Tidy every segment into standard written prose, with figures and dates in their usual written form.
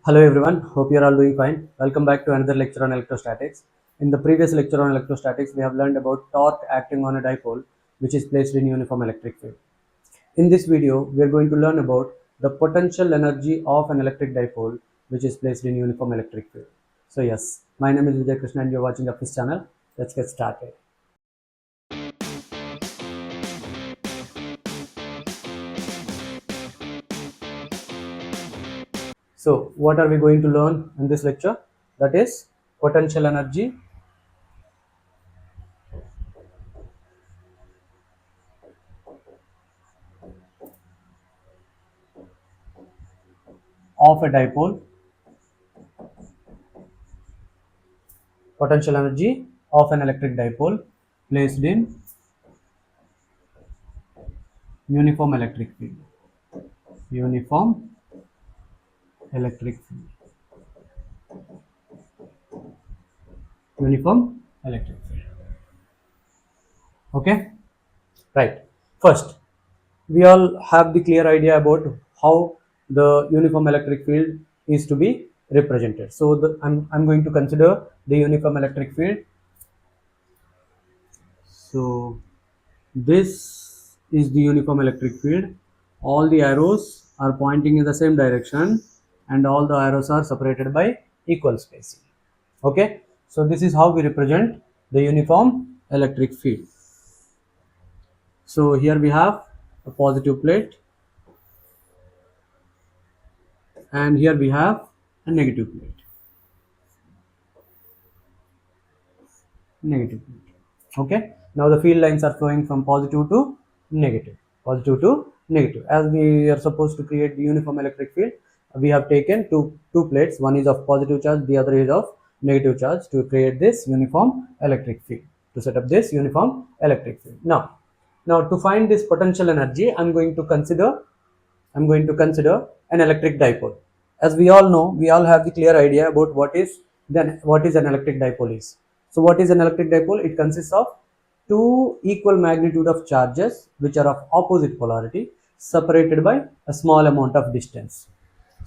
Hello everyone, hope you are all doing fine. Welcome back to another lecture on electrostatics. In the previous lecture on electrostatics, we have learned about torque acting on a dipole which is placed in uniform electric field. In this video, we are going to learn about the potential energy of an electric dipole which is placed in uniform electric field. So yes, my name is Vijaykrishna and you are watching UpPhys channel. Let's get started. So what are we going to learn in this lecture? That is potential energy of a dipole, potential energy of an electric dipole placed in uniform electric field. Uniform electric field. Uniform electric field. Okay, right. First, we all have the clear idea about how the uniform electric field is to be represented. So I'm going to consider the uniform electric field. So this is the uniform electric field. All the arrows are pointing in the same direction and all the arrows are separated by equal spacing. Okay, so this is how we represent the uniform electric field. So here we have a positive plate and here we have a negative plate. Negative plate. Okay, now the field lines are flowing from positive to negative. Positive to negative. As we are supposed to create the uniform electric field, we have taken two plates. One is of positive charge, the other is of negative charge to create this uniform electric field. To set up this uniform electric field. Now to find this potential energy, I'm going to consider an electric dipole. As we all know, we all have the clear idea about what is an electric dipole is. So what is an electric dipole? It consists of two equal magnitude of charges which are of opposite polarity separated by a small amount of distance.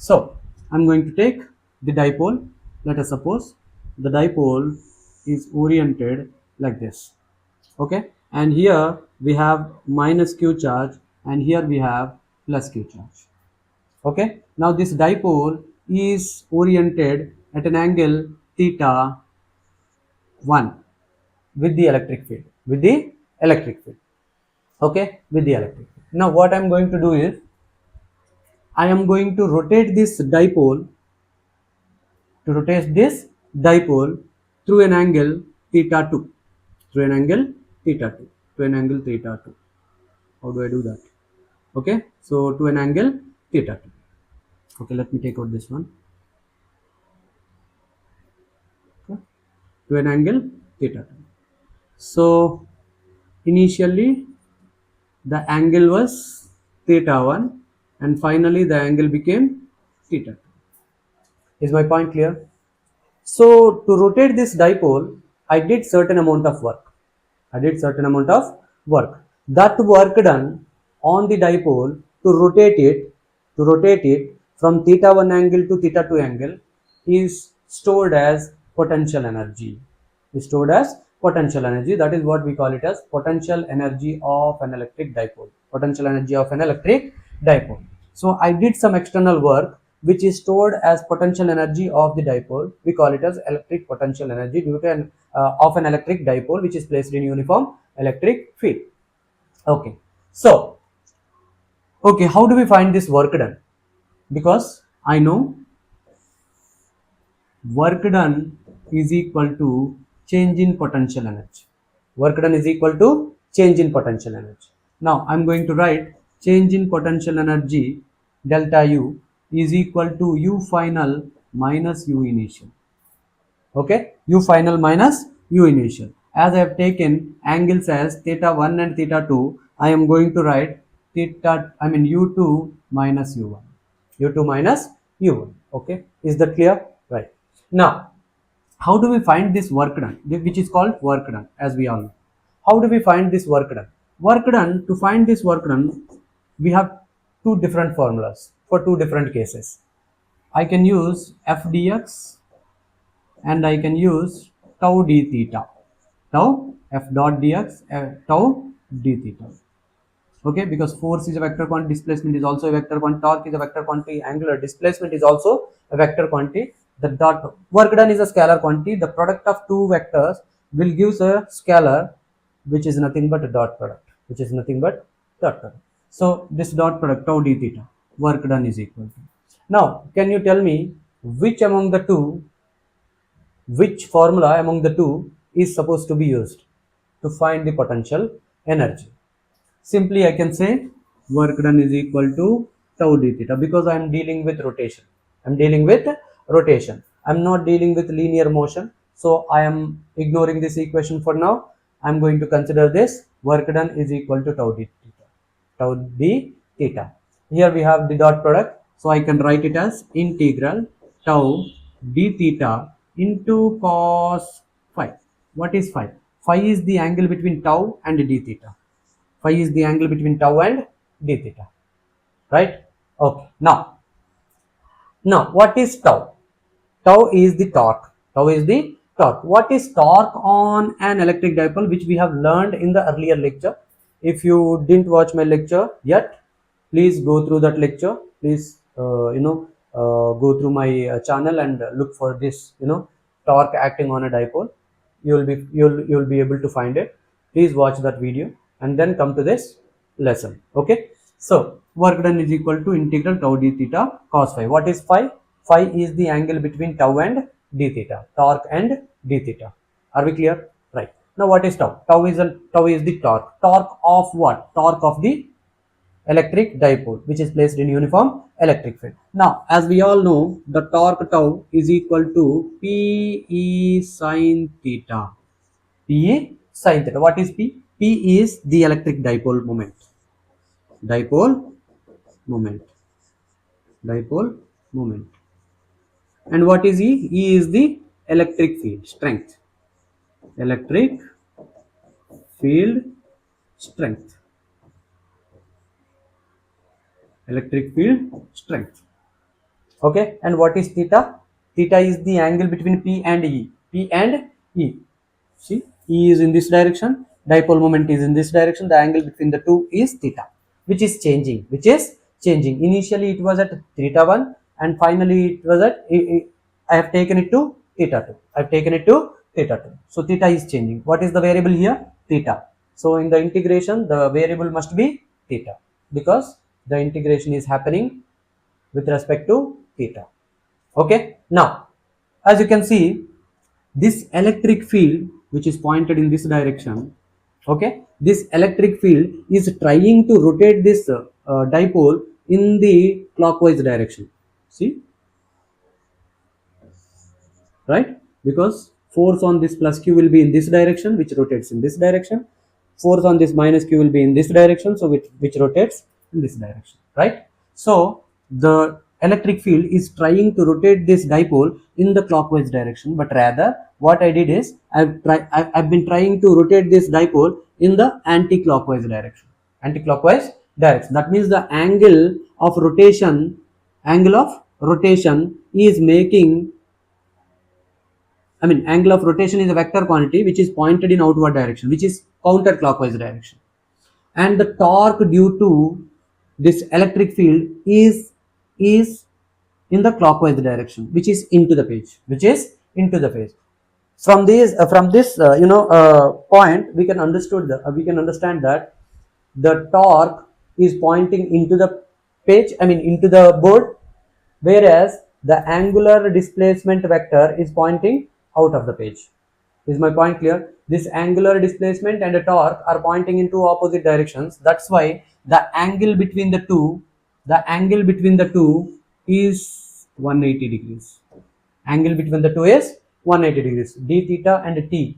So I'm going to take the dipole. Let us suppose the dipole is oriented like this. Okay, and here we have minus q charge and here we have plus q charge. Okay, now this dipole is oriented at an angle theta 1 with the electric field, okay, with the electric field. Now what I'm going to do is I am going to rotate this dipole through an angle theta 2, how do I do that? Okay, so to an angle theta 2. Okay, let me take out this one. Okay, to an angle theta 2. So initially the angle was theta 1 and finally the angle became theta 2. Is my point clear? So to rotate this dipole, I did certain amount of work. That work done on the dipole to rotate it from theta 1 angle to theta 2 angle is stored as potential energy. That is what we call it as potential energy of an electric dipole. So I did some external work which is stored as potential energy of the dipole. We call it as electric potential energy due to of an electric dipole which is placed in uniform electric field. Okay, so how do we find this work done? Because I know work done is equal to change in potential energy. Now I'm going to write change in potential energy delta U is equal to U final minus U initial. Okay, U final minus U initial. As I have taken angles as theta 1 and theta 2, I am going to write U2 minus U1. Okay, is that clear? Right. Now, how do we find this work done, which is called work done, as we all know? How do we find this work done? To find this work done, we have two different formulas for two different cases. I can use f dx and I can use tau d theta. Tau f dot dx tau d theta. Okay, because force is a vector quantity, displacement is also a vector quantity, torque is a vector quantity, angular displacement is also a vector quantity. The dot work done is a scalar quantity. The product of two vectors will give a scalar, which is nothing but a dot product, which is nothing but dot product. So this dot product tau d theta, work done is equal to. Now, can you tell me which among the two, which formula among the two is supposed to be used to find the potential energy? Simply I can say work done is equal to tau d theta, because I am dealing with rotation. I am dealing with rotation. I am not dealing with linear motion. So I am ignoring this equation for now. I am going to consider this work done is equal to tau d theta. Tau d theta. Here we have the dot product. So I can write it as integral tau d theta into cos phi. What is phi? Phi is the angle between tau and d theta. Phi is the angle between tau and d theta, right? Okay. Now what is tau? Tau is the torque. Tau is the torque. What is torque on an electric dipole, which we have learned in the earlier lecture? If you didn't watch my lecture yet, please go through that lecture. Please, go through my channel and look for this, torque acting on a dipole. You'll be able to find it. Please watch that video and then come to this lesson. Okay. So work done is equal to integral tau d theta cos phi. What is phi? Phi is the angle between tau and d theta, torque and d theta. Are we clear? Right. Now what is tau? Tau is the torque. Torque of what? Torque of the electric dipole, which is placed in uniform electric field. Now, as we all know, the torque tau is equal to Pe sin theta. Pe sin theta. What is P? P is the electric dipole moment. Dipole moment. Dipole moment. And what is E? E is the electric field strength. Electric field strength. Electric field strength. Okay. And what is theta? Theta is the angle between P and E. P and E. See, E is in this direction, dipole moment is in this direction, the angle between the two is theta, which is changing, Initially it was at theta 1 and finally it was at, I have taken it to theta 2. So theta is changing. What is the variable here? Theta. So in the integration, the variable must be theta, because the integration is happening with respect to theta. Okay. Now, as you can see, this electric field which is pointed in this direction, okay, this electric field is trying to rotate this dipole in the clockwise direction. See, right? Because force on this plus q will be in this direction, which rotates in this direction. Force on this minus q will be in this direction, so which rotates in this direction, right? So the electric field is trying to rotate this dipole in the clockwise direction, but rather what I did is I've been trying to rotate this dipole in the anti-clockwise direction. Anti-clockwise direction. That means the angle of rotation is making, angle of rotation is a vector quantity which is pointed in outward direction, which is counterclockwise direction. And the torque due to this electric field is in the clockwise direction, which is into the page, From this point, we can understand that the torque is pointing into the page, into the board, whereas the angular displacement vector is pointing out of the page. Is my point clear? This angular displacement and the torque are pointing in two opposite directions. That's why the angle between the two is 180 degrees. Angle between the two is 180 degrees. D theta and T,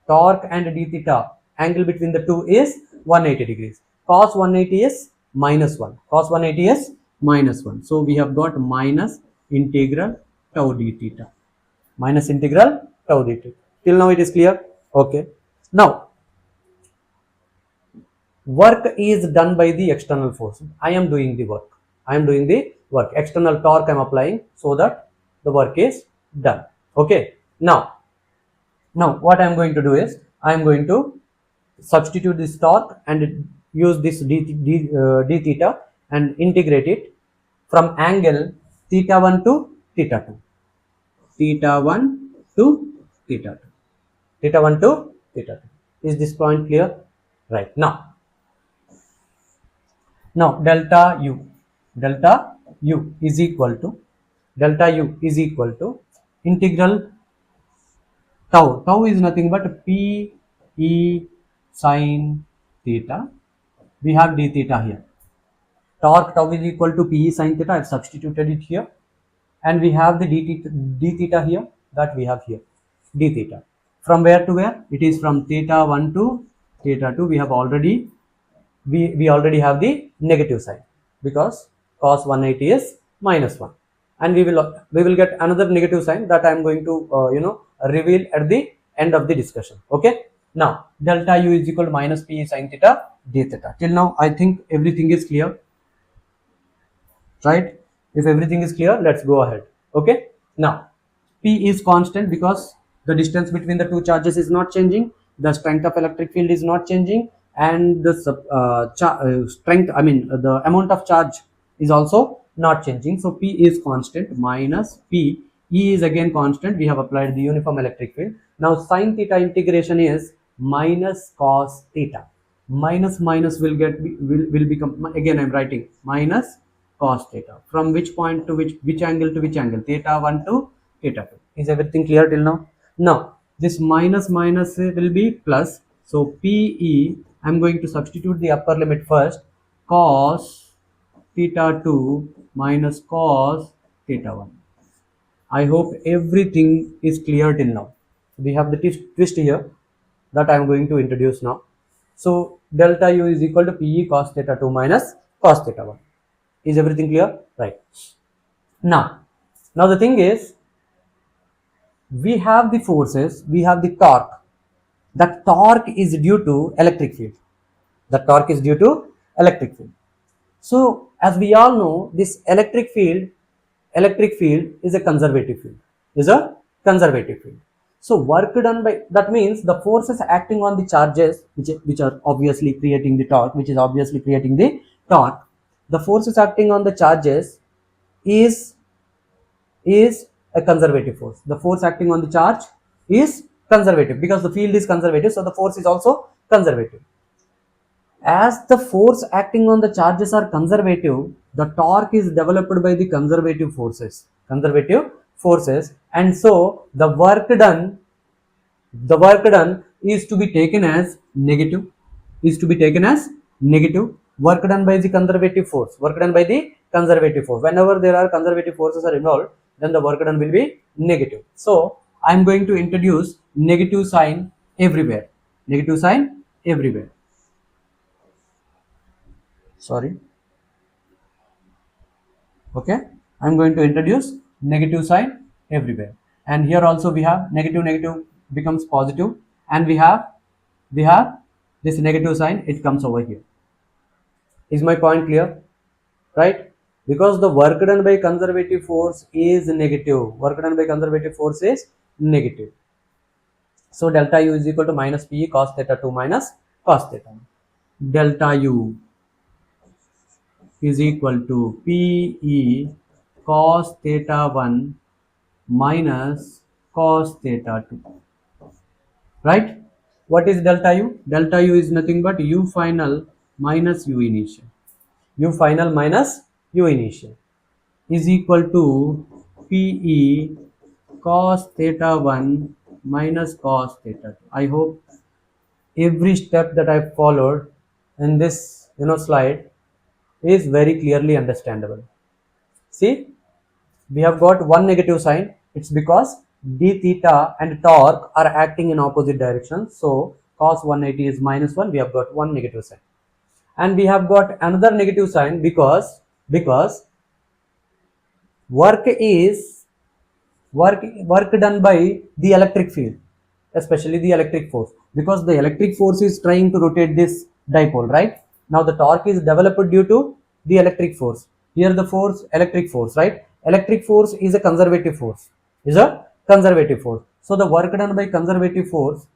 torque and d theta, angle between the two is 180 degrees. Cos 180 is minus 1. Cos 180 is minus 1. So we have got minus integral tau d theta. Minus integral tau d theta. Till now it is clear? Okay. Now, work is done by the external force. I am doing the work. I am doing the work. External torque I am applying so that the work is done. Okay, now what I am going to do is I am going to substitute this torque and use this d theta and integrate it from angle theta 1 to theta 2, theta 1 to theta 2, theta 1 to theta 2. Is this point clear? Right. Now delta u is equal to integral tau is nothing but p e sin theta. We have d theta here. Torque tau is equal to p e sin theta. I have substituted it here, and we have the d theta here, that we have here d theta. From where to where? It is from theta 1 to theta 2. We have already we already have the negative sign, because cos 180 is -1, and we will get another negative sign that I am going to reveal at the end of the discussion. Okay, now delta u is equal to minus p e sin theta d theta. Till now I think everything is clear, right? If everything is clear, let's go ahead. Okay, now p is constant because the distance between the two charges is not changing, the strength of electric field is not changing, and the strength, I mean the amount of charge is also not changing. So p is constant minus p. E is again constant. We have applied the uniform electric field. Now sin theta integration is minus cos theta. Minus minus will become, again I am writing minus cos theta. From which point to which angle to which angle? Theta 1 to theta 2. Is everything clear till now? Now this minus will be plus. So PE, I am going to substitute the upper limit first. Cos theta 2 minus cos theta 1. I hope everything is clear till now. We have the twist here that I am going to introduce now. So delta u is equal to PE cos theta 2 minus cos theta 1. Is everything clear? Right. Now the thing is, we have the forces, we have the torque. The torque is due to electric field. The torque is due to electric field. So as we all know, this electric field is a conservative field. So work done by, that means the forces acting on the charges which are obviously creating the torque, the forces acting on the charges is a conservative force. The force acting on the charge is conservative because the field is conservative, so the force is also conservative. As the force acting on the charges are conservative, the torque is developed by the conservative forces, and so the work done is to be taken as negative, work done by the conservative force, whenever there are conservative forces are involved, then the work done will be negative. So I am going to introduce negative sign everywhere. Sorry. Okay, I am going to introduce negative sign everywhere, and here also we have negative becomes positive, and we have this negative sign, it comes over here. Is my point clear? Right? Because the work done by conservative force is negative. So delta u is equal to minus PE cos theta 2 minus cos theta 1. Delta u is equal to PE cos theta 1 minus cos theta 2. Right? What is delta u? Delta u is nothing but u final minus u initial. Is equal to PE cos theta 1 minus cos theta 2. I hope every step that I followed in this slide is very clearly understandable. See, we have got one negative sign. It's because d theta and torque are acting in opposite directions. So cos 180 is -1. We have got one negative sign, and we have got another negative sign because work done by the electric field, especially the electric force, because the electric force is trying to rotate this dipole, right? Now the torque is developed due to the electric force. Here the force, electric force, right? Electric force is a conservative force, is a conservative force. So the work done by conservative force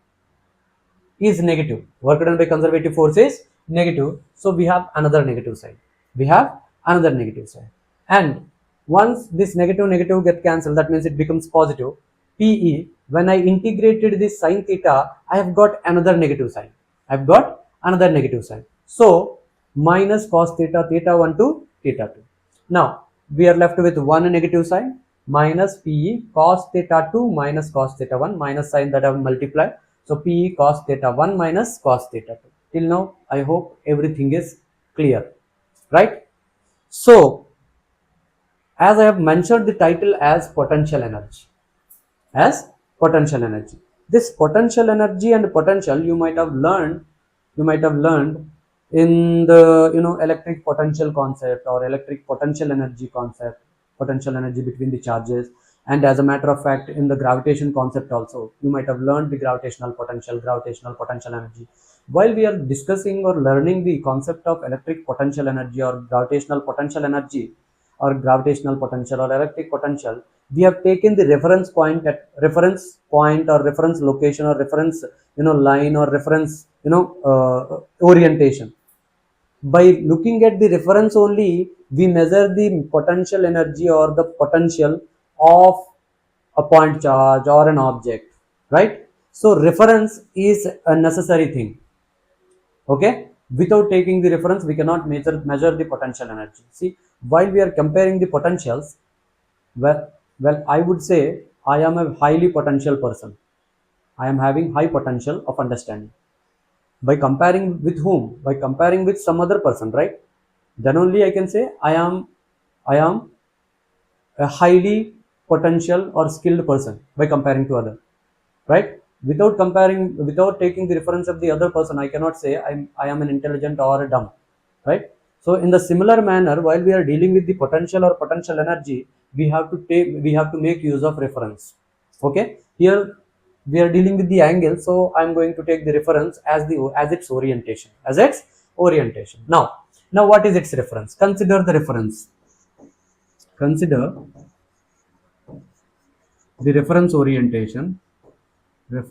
is negative. Work done by conservative force is negative. So we have another negative side. We have another negative side. And once this negative get cancelled, that means it becomes positive. PE, when I integrated this sine theta, I have got another negative sign. I've got another negative sign. So minus cos theta, theta 1 to theta 2. Now we are left with one negative sign, minus PE cos theta 2 minus cos theta 1, minus sign that I have multiplied. So PE cos theta 1 minus cos theta 2. Till now, I hope everything is clear, right? So as I have mentioned the title as potential energy, as potential energy. This potential energy and potential you might have learned, in the electric potential concept or electric potential energy concept, potential energy between the charges. And as a matter of fact, in the gravitation concept also, you might have learned the gravitational potential energy. While we are discussing or learning the concept of electric potential energy or gravitational potential energy, or gravitational potential or electric potential, we have taken the reference point or reference location or reference line or reference orientation. By looking at the reference only, we measure the potential energy or the potential of a point charge or an object, right? So reference is a necessary thing. Okay, without taking the reference we cannot measure the potential energy. See, while we are comparing the potentials, well I would say I am a highly potential person. I am having high potential of understanding. By comparing with whom? By comparing with some other person, right? Then only I can say I am a highly potential or skilled person by comparing to other, right? Without comparing, without taking the reference of the other person, I cannot say I am an intelligent or a dumb, right? So in the similar manner, while we are dealing with the potential or potential energy, we have to make use of reference. Okay, here we are dealing with the angle, so I'm going to take the reference as its orientation, now what is its reference? Consider the reference. Consider the reference orientation of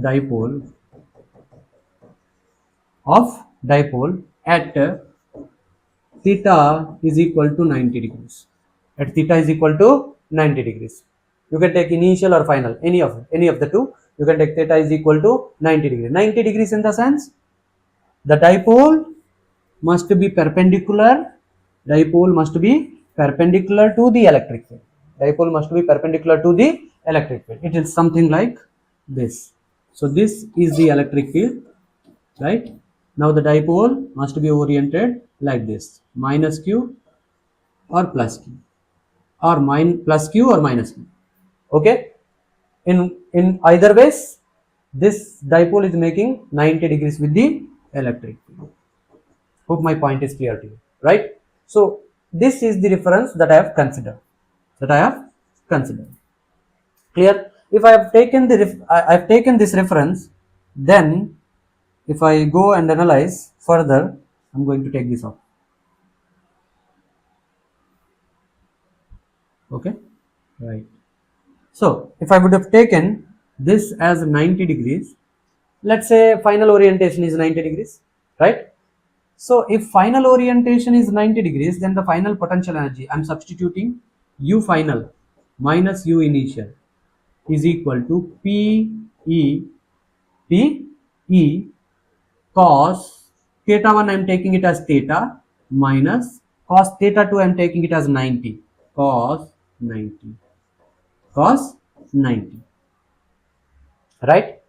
dipole at theta is equal to 90 degrees. At theta is equal to 90 degrees. You can take initial or final, any of the two. You can take theta is equal to 90 degrees. 90 degrees in the sense the dipole must be perpendicular. Dipole must be perpendicular to the electric field. Dipole must be perpendicular to the electric field. It is something like this. So this is the electric field, right? Now the dipole must be oriented like this, minus q or plus q, or plus q or minus q. Okay, in either ways, this dipole is making 90 degrees with the electric field. Hope my point is clear to you, right? So this is the reference that I have considered. Clear? If I have taken I have taken this reference, then if I go and analyze further, I'm going to take this off. Okay, right. So if I would have taken this as 90 degrees, let's say final orientation is 90 degrees, right? So if final orientation is 90 degrees, then the final potential energy, I'm substituting U final minus U initial is equal to P E cos theta 1, I'm taking it as theta, minus cos theta 2, I'm taking it as 90, cos 90, right?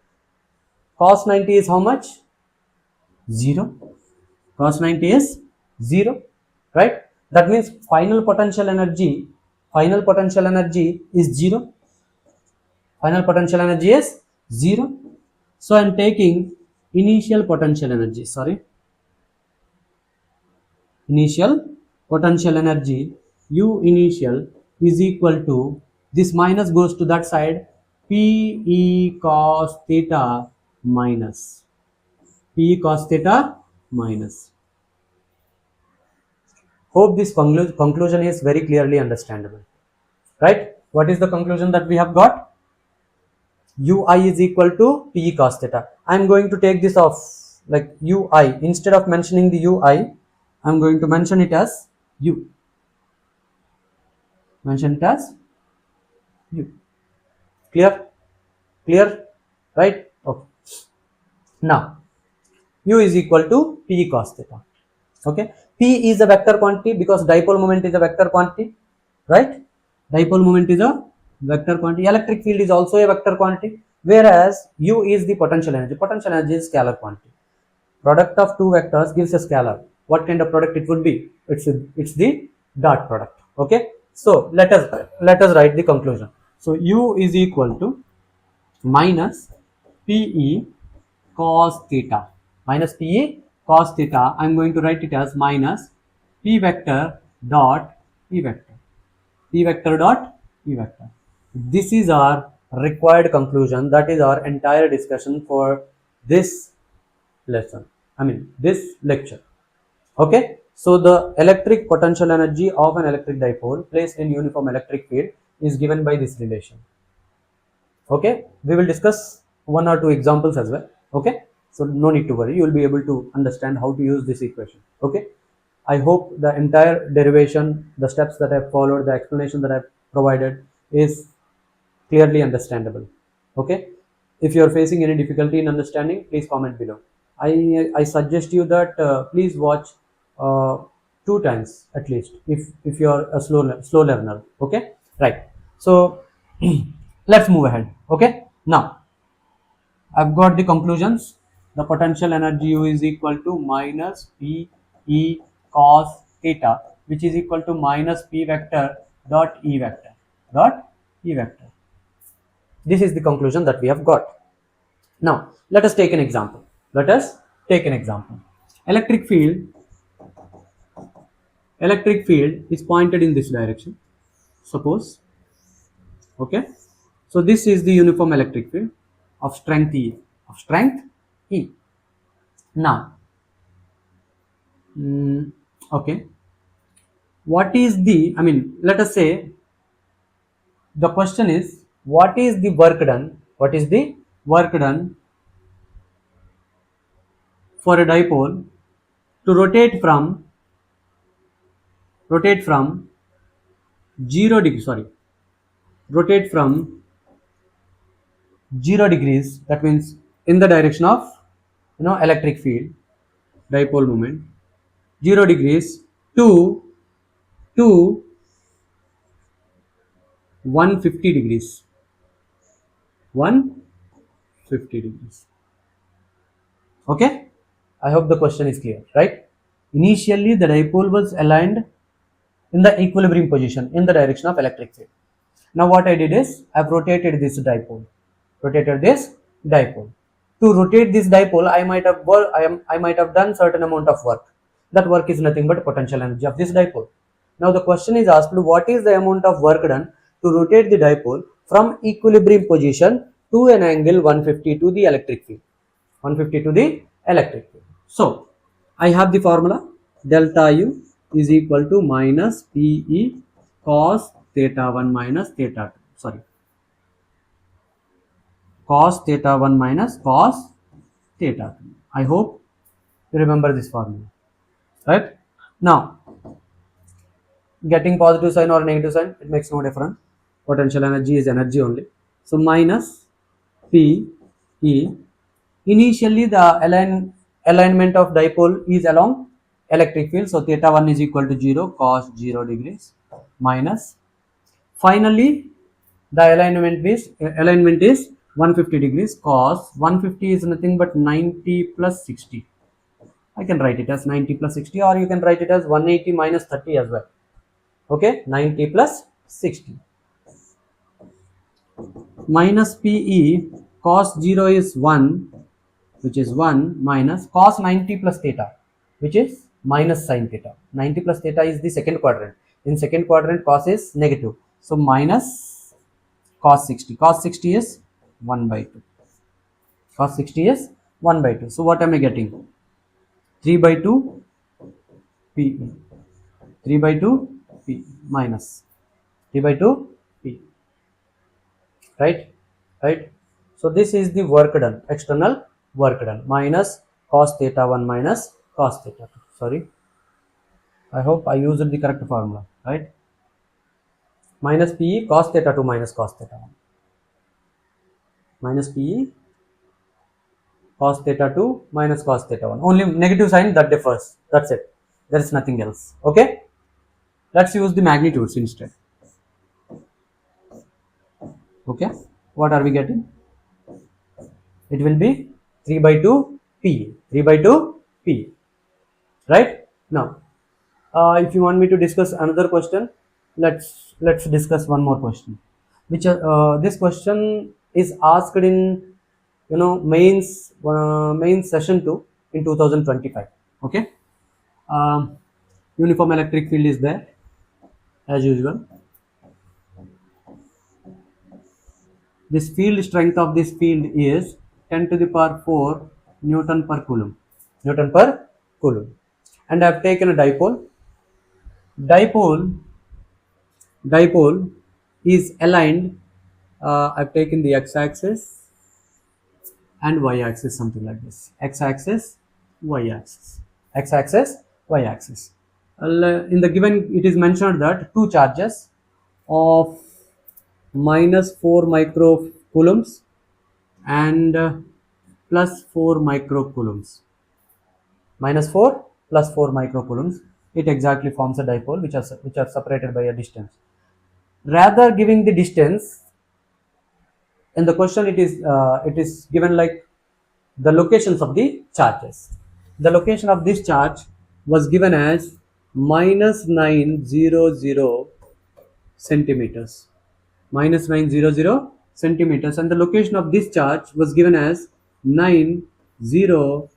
Cos 90 is how much? 0. Cos 90 is 0, right? That means final potential energy is 0. Final potential energy is 0. So I am taking initial potential energy, initial potential energy, U initial is equal to, this minus goes to that side, P E cos theta minus pEcosθ minus. Hope this conclusion is very clearly understandable, right? What is the conclusion that we have got? Ui is equal to pEcosθ. I am going to take this off, like ui, instead of mentioning the ui, I am going to mention it as u. Mention it as u. Clear? Clear? Right? Okay. Now u is equal to pEcosθ. Okay, p is a vector quantity because dipole moment is a vector quantity, right? Dipole moment is a vector quantity. Electric field is also a vector quantity, whereas u is the potential energy. Potential energy is scalar quantity. Product of two vectors gives a scalar. What kind of product it would be? It's the dot product. Okay, so let us write the conclusion. So u is equal to minus pe cos theta, minus pe cos theta. I am going to write it as minus p vector dot p vector, p vector dot p vector. This is our required conclusion. That is our entire discussion for this lesson, I mean this lecture. Okay, so the electric potential energy of an electric dipole placed in uniform electric field is given by this relation. Okay, we will discuss one or two examples as well. Okay, so no need to worry, you will be able to understand how to use this equation. Okay, I hope the entire derivation, the steps that I have followed, the explanation that I have provided is clearly understandable. Okay, if you are facing any difficulty in understanding, please comment below. I suggest you that please watch uh, 2 times at least if you are a slow learner. Okay, right, so let's move ahead. Okay, now I've got the conclusions. The potential energy u is equal to minus p e cos theta, which is equal to minus p vector dot e vector dot e vector. This is the conclusion that we have got. Now let us take an example. Let us take an example. Electric field is pointed in this direction, suppose. Okay, so this is the uniform electric field of strength E, Now okay, what is the, I mean, let us say the question is, what is the work done, for a dipole to rotate from 0 degree, rotate from 0 degrees, that means in the direction of electric field, dipole moment, 0 degrees to 150 degrees. 150 degrees. Okay, I hope the question is clear, right? Initially the dipole was aligned in the equilibrium position in the direction of electric field. Now what I did is I've rotated this dipole. To rotate this dipole, I might have done certain amount of work. That work is nothing but potential energy of this dipole. Now the question is asked, what is the amount of work done to rotate the dipole from equilibrium position to an angle 150 to the electric field. So I have the formula, delta U is equal to minus PE cos theta 1 minus theta 2. Sorry, cos theta 1 minus cos theta 2. I hope you remember this formula, right? Now, getting positive sign or negative sign, it makes no difference. Potential energy is energy only. So minus PE. Initially, the alignment of dipole is along electric field. So theta 1 is equal to 0 cos 0 degrees minus. Finally, the alignment is 150 degrees cos 150 is nothing but 90 plus 60. I can write it as 90 plus 60, or you can write it as 180 minus 30 as well. Okay, 90 plus 60. Minus PE cos 0 is 1, which is 1, minus cos 90 plus theta, which is minus sin theta. 90 plus theta is the second quadrant. In second quadrant, cos is negative. So minus cos 60. Cos 60 is 1 by 2. Cos 60 is 1 by 2. So what am I getting? 3 by 2 PE. 3 by 2 P minus 3 by 2 P. Right? Right? So this is the work done, external work done, minus cos theta 1 minus cos theta 2. Sorry. I hope I used the correct formula. Right? Minus PE cos theta 2 minus cos theta 1. Minus PE cos theta 2 minus cos theta 1. Only negative sign that differs. That's it. There is nothing else. Okay? Let's use the magnitudes instead. Okay? What are we getting? It will be 3 by 2 P. 3 by 2 P. Right? Now, if you want me to discuss another question, let's discuss one more question. Which this question is asked in mains session 2 in 2025. Okay? Uniform electric field is there as usual. This field strength of this field is 10 to the power 4 Newton per Coulomb. Newton per Coulomb. And I have taken a dipole. Dipole is aligned. I've taken the x-axis and y-axis, something like this. X-axis, y-axis. X-axis, y-axis. In the given, it is mentioned that two charges of minus 4 microcoulombs and plus 4 microcoulombs. Minus 4 plus 4 microcoulombs. It exactly forms a dipole which are separated by a distance. Rather giving the distance, in the question it is given like the locations of the charges. The location of this charge was given as minus 900 centimeters. Minus 900 centimeters, and the location of this charge was given as 900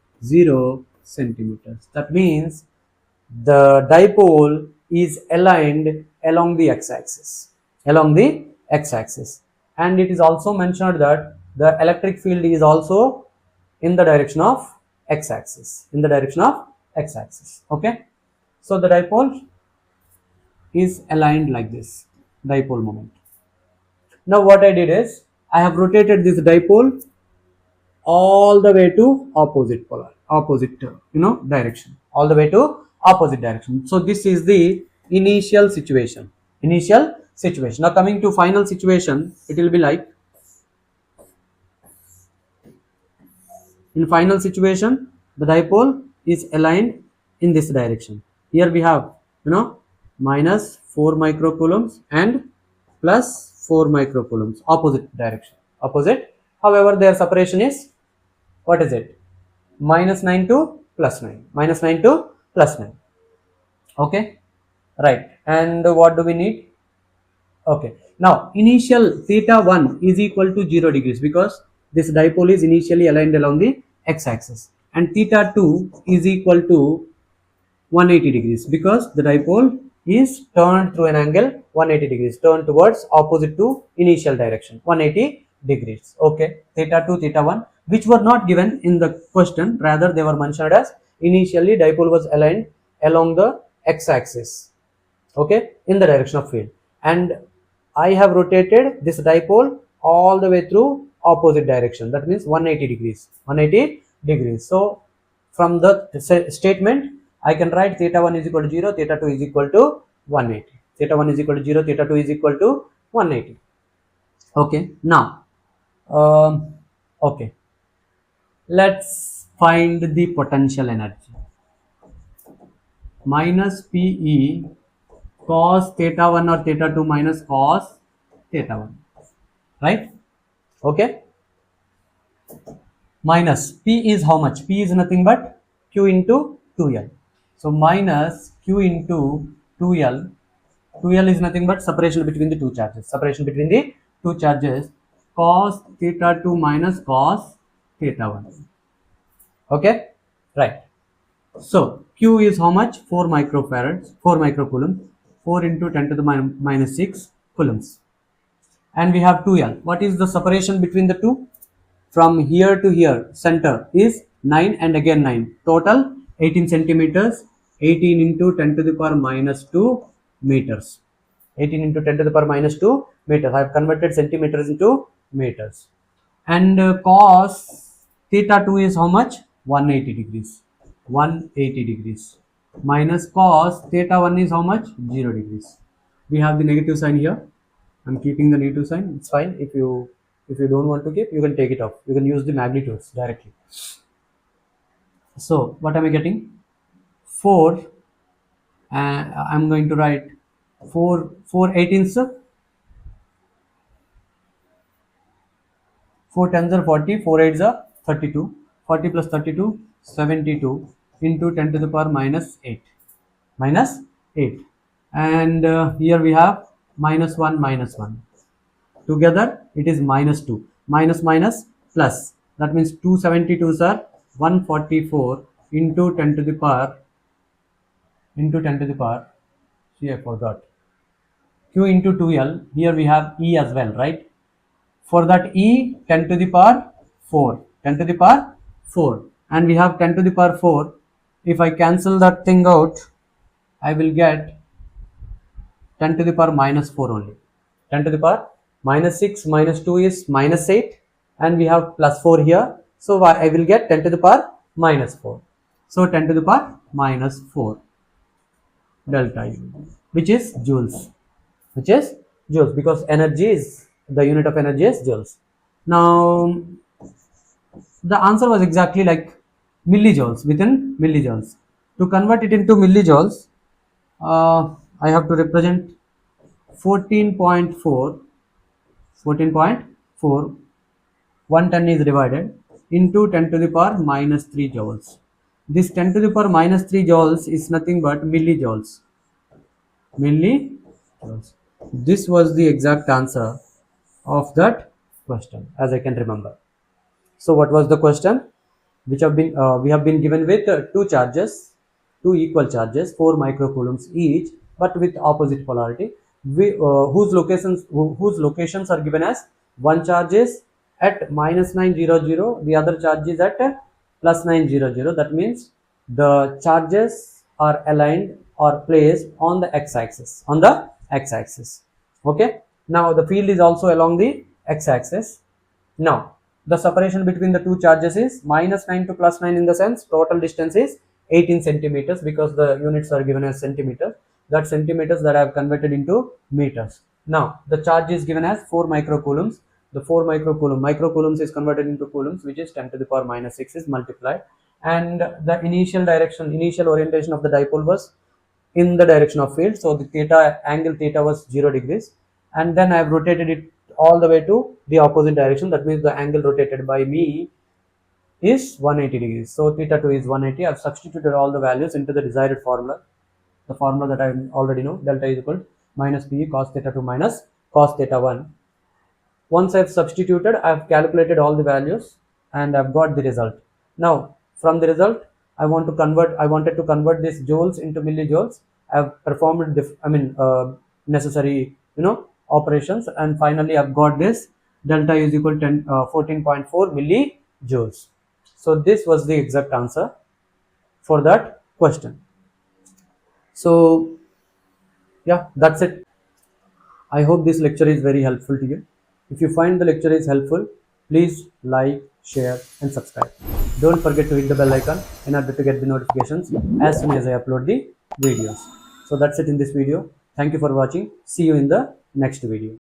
centimeters. That means the dipole is aligned along the x-axis. Along the x-axis. And it is also mentioned that the electric field is also in the direction of x-axis. In the direction of x-axis. Okay. So the dipole is aligned like this. Dipole moment. Now what I did is I have rotated this dipole all the way to opposite direction, all the way to opposite direction. So this is the initial situation. Now coming to final situation, it will be like, in final situation the dipole is aligned in this direction. Here we have minus 4 microcoulombs and plus 4 microcoulombs, opposite direction, opposite. However, their separation is, what is it? Minus 9 to plus 9. Minus 9 to plus 9. Okay. Right. And what do we need? Okay. Now, initial theta 1 is equal to 0 degrees because this dipole is initially aligned along the x-axis. And theta 2 is equal to 180 degrees because the dipole is turned through an angle 180 degrees, turned towards opposite to initial direction, 180 degrees. Okay. Theta 2, theta 1, which were not given in the question, rather they were mentioned as initially dipole was aligned along the x-axis, okay, in the direction of field, and I have rotated this dipole all the way through opposite direction, that means 180 degrees, 180 degrees. So from the statement I can write theta 1 is equal to 0, theta 2 is equal to 180. Theta 1 is equal to 0, theta 2 is equal to 180. Okay. Now okay, let's find the potential energy. Minus PE cos theta 1 or theta 2 minus cos theta 1, right? Okay. Minus P is how much? P is nothing but Q into 2L. So minus Q into 2L. 2L is nothing but separation between the two charges. Separation between the two charges. Cos theta 2 minus cos theta 1. Okay. Right. So Q is how much? 4 microfarads, 4 microcoulombs, 4 into 10 to the minus 6 coulombs. And we have 2L. What is the separation between the two? from here to here center is 9 and again 9, total 18 centimeters. 18 into 10 to the power minus 2 meters. 18 into 10 to the power minus 2 meters. I have converted centimeters into meters. And cos theta 2 is how much? 180 degrees. 180 degrees minus cos theta 1 is how much? 0 degrees. We have the negative sign here. I'm keeping the negative sign. It's fine. If you don't want to keep, you can take it off. You can use the magnitudes directly. So what am I getting? 4, and I'm going to write 4 18ths. 4 10s are 40, 4 8s are 32. 40 plus 32, 72 into 10 to the power minus 8. Minus 8. And here we have minus 1, minus 1. Together it is minus 2. Minus minus plus. That means 272s are 144 into 10 to the power. See, I forgot. Q into 2L. Here we have E as well, right? For that E, 10 to the power 4. 10 to the power 4. And we have 10 to the power 4. If I cancel that thing out, I will get 10 to the power minus 4 only. 10 to the power minus 6 minus 2 is minus 8. And we have plus 4 here. So I will get 10 to the power minus 4. So 10 to the power minus 4 delta U, which is joules. Which is joules, because energy is, the unit of energy is joules. Now the answer was exactly like millijoules, within millijoules. To convert it into millijoules, I have to represent 14.4. 110 is divided into 10 to the power minus 3 joules. This 10 to the power minus 3 joules is nothing but millijoules. Millijoules. This was the exact answer of that question, as I can remember. So what was the question? Which have been we have been given with two equal charges, 4 microcoulombs each, but with opposite polarity, whose locations are given as one charge is at minus 900, the other charge is at plus 900. That means the charges are aligned or placed on the x-axis. Okay. Now the field is also along the x-axis. Now the separation between the two charges is minus 9 to plus 9, in the sense total distance is 18 centimeters, because the units are given as centimeters. That centimeters that I have converted into meters. Now the charge is given as 4 microcoulombs. The 4 microcoulombs is converted into coulombs, which is 10 to the power minus 6 is multiplied. And the initial orientation of the dipole was in the direction of field. So the angle theta was 0 degrees. And then I have rotated it all the way to the opposite direction. That means the angle rotated by me is 180 degrees. So theta 2 is 180. I have substituted all the values into the desired formula. The formula that I already know, delta is equal to minus PE cos theta 2 minus cos theta 1. Once I have substituted, I have calculated all the values and I have got the result. Now from the result, I wanted to convert this joules into millijoules. I have performed necessary operations, and finally I've got this delta is equal to 14.4 millijoules. So this was the exact answer for that question. So yeah, that's it. I hope this lecture is very helpful to you. If you find the lecture is helpful, please like, share and subscribe. Don't forget to hit the bell icon in order to get the notifications as soon as I upload the videos. So that's it in this video. Thank you for watching. See you in the next video.